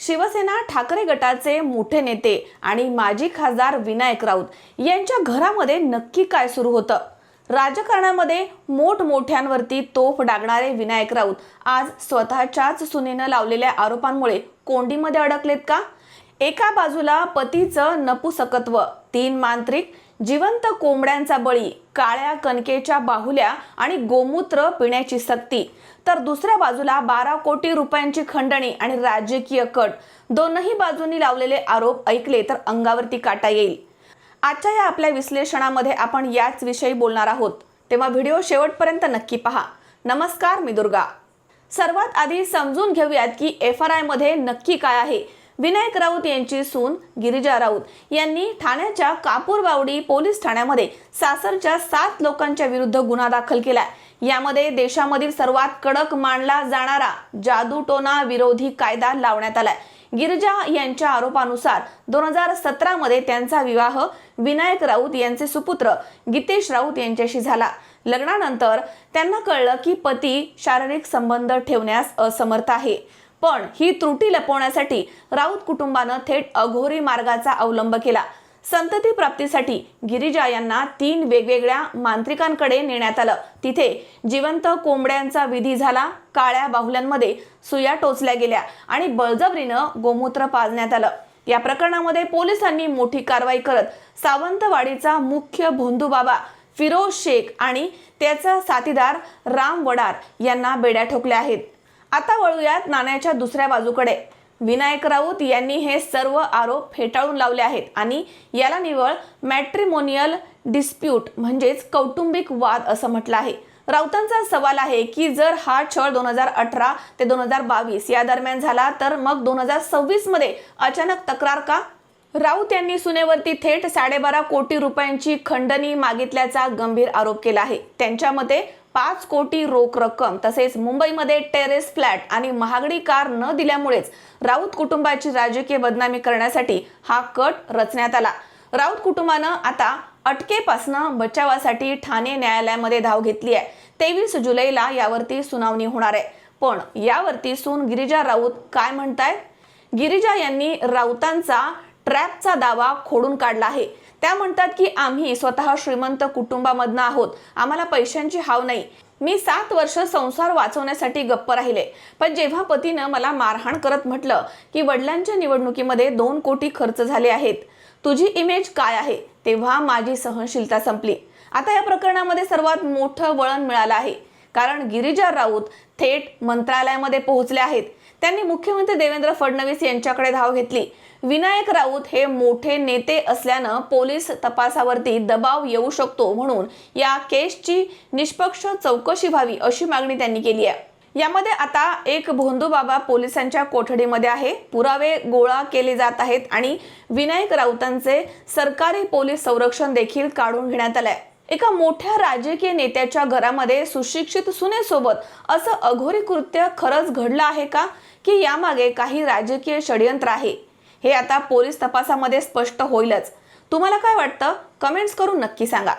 शिवसेना ठाकरे गटाचे मोठे नेते आणि माजी खासदार विनायक राऊत यांच्या घरामध्ये नक्की काय सुरू होतं? राजकारणामध्ये मोठमोठ्यांवरती तोफ डागणारे विनायक राऊत आज स्वतःच्याच सुनेनं लावलेल्या आरोपांमुळे कोंडीमध्ये अडकलेत का? एका बाजूला पतीचं नपुसकत्व, 3 मांत्रिक, जिवंत कोंबड्यांचा बळी, काळ्या कणकेच्या बाहुल्या आणि गोमूत्र पिण्याची सक्ती, तर दुसऱ्या बाजूला 12 कोटी रुपयांची खंडणी आणि राजकीय कट. दोनही बाजूंनी लावलेले आरोप ऐकले तर अंगावरती काटा येईल. आजच्या या आपल्या विश्लेषणामध्ये आपण याच विषयी बोलणार आहोत, तेव्हा व्हिडिओ शेवटपर्यंत नक्की पहा. नमस्कार, मी दुर्गा. सर्वात आधी समजून घेऊयात की FRI मध्ये नक्की काय आहे. विनायक राऊत यांची सून गिरिजा राऊत यांनी ठाण्याच्या कापूरबावडी पोलीस ठाण्यामध्ये सासरच्या 7 लोकांच्या विरुद्ध गुन्हा दाखल केलाय. यामध्ये देशामधील सर्वात कडक मानला जाणारा जादूटोना विरोधी कायदा लावण्यात आलाय. गिरिजा यांच्या आरोपानुसार 2017 मध्ये त्यांचा विवाह विनायक राऊत यांचे सुपुत्र गीतेश राऊत यांच्याशी झाला. लग्नानंतर त्यांना कळलं की पती शारीरिक संबंध ठेवण्यास असमर्थ आहे. पण ही त्रुटी लपवण्यासाठी राऊत कुटुंबानं थेट अघोरी मार्गाचा अवलंब केला. संतती प्राप्तीसाठी गिरिजा यांना 3 वेगवेगळ्या मांत्रिकांकडे नेण्यात आलं. तिथे जिवंत कोंबड्यांचा विधी झाला, काळ्या बाहुल्यांमध्ये सुया टोचल्या गेल्या आणि बळजबरीनं गोमूत्र पाजण्यात आलं. या प्रकरणामध्ये पोलिसांनी मोठी कारवाई करत सावंतवाडीचा मुख्य भोंदूबाबा फिरोज शेख आणि त्याचा साथीदार राम वडार यांना बेड्या ठोकल्या आहेत. आता वळूयात नाण्याच्या दुसऱ्या बाजूकडे. विनायक राऊत यांनी हे सर्व आरोप फेटाळून लावले आहेत आणि याला निव्वळ मॅट्रिमोनियल डिस्प्यूट म्हणजेच कौटुंबिक वाद असं म्हटलं आहे. राऊतांचा सवाल आहे की जर हा छळ 2018 ते 2022 या दरम्यान झाला तर मग 2026 मध्ये अचानक तक्रार का? राऊत यांनी सुनेवरती थेट 12.5 कोटी रुपयांची खंडणी मागितल्याचा गंभीर आरोप केला आहे. त्यांच्या मते 5 कोटी रोख रक्कम तसेच मुंबईमध्ये टेरेस फ्लॅट आणि महागडी कार न दिल्यामुळेच राऊत कुटुंबाची राजकीय बदनामी करण्यासाठी हा कट रचण्यात आला. राऊत कुटुंबानं आता अटकेपासून बचावासाठी ठाणे न्यायालयामध्ये धाव घेतली आहे. 23 जुलैला यावरती सुनावणी होणार आहे. पण यावरती सून गिरिजा राऊत काय म्हणतायत? गिरिजा यांनी राऊतांचा ट्रॅपचा दावा खोडून काढला आहे. त्या म्हणतात की आम्ही स्वतः श्रीमंत कुटुंबामधनं आहोत, आम्हाला पैशांची हाव नाही. मी 7 वर्ष संसार वाचवण्यासाठी गप्प राहिले, पण जेव्हा पतीनं मला मारहाण करत म्हटलं की वडिलांच्या निवडणुकीमध्ये 2 कोटी खर्च झाले आहेत, तुझी इमेज काय आहे, तेव्हा माझी सहनशीलता संपली. आता या प्रकरणामध्ये सर्वात मोठं वळण मिळालं आहे, कारण गिरिजा राऊत थेट मंत्रालयामध्ये पोहोचले आहेत. त्यांनी मुख्यमंत्री देवेंद्र फडणवीस यांच्याकडे धाव घेतली. विनायक राऊत हे मोठे नेते असल्यानं पोलीस तपासावरती दबाव येऊ शकतो, म्हणून या केसची निष्पक्ष चौकशी व्हावी अशी मागणी त्यांनी केली आहे. यामध्ये आता एक भोंदूबाबा पोलिसांच्या कोठडीमध्ये आहे. पुरावे गोळा केले जात आहेत आणि विनायक राऊतांचे सरकारी पोलीस संरक्षण देखील काढून घेण्यात आलंय. एका मोठ्या राजकीय नेत्याच्या घरामध्ये सुशिक्षित सुनेसोबत असं अघोरी कृत्य खरंच घडलं आहे का, की यामागे काही राजकीय षडयंत्र आहे? हे आता पोलीस तपासामध्ये स्पष्ट होईलच. तुम्हाला काय वाटतं? कमेंट्स करून नक्की सांगा.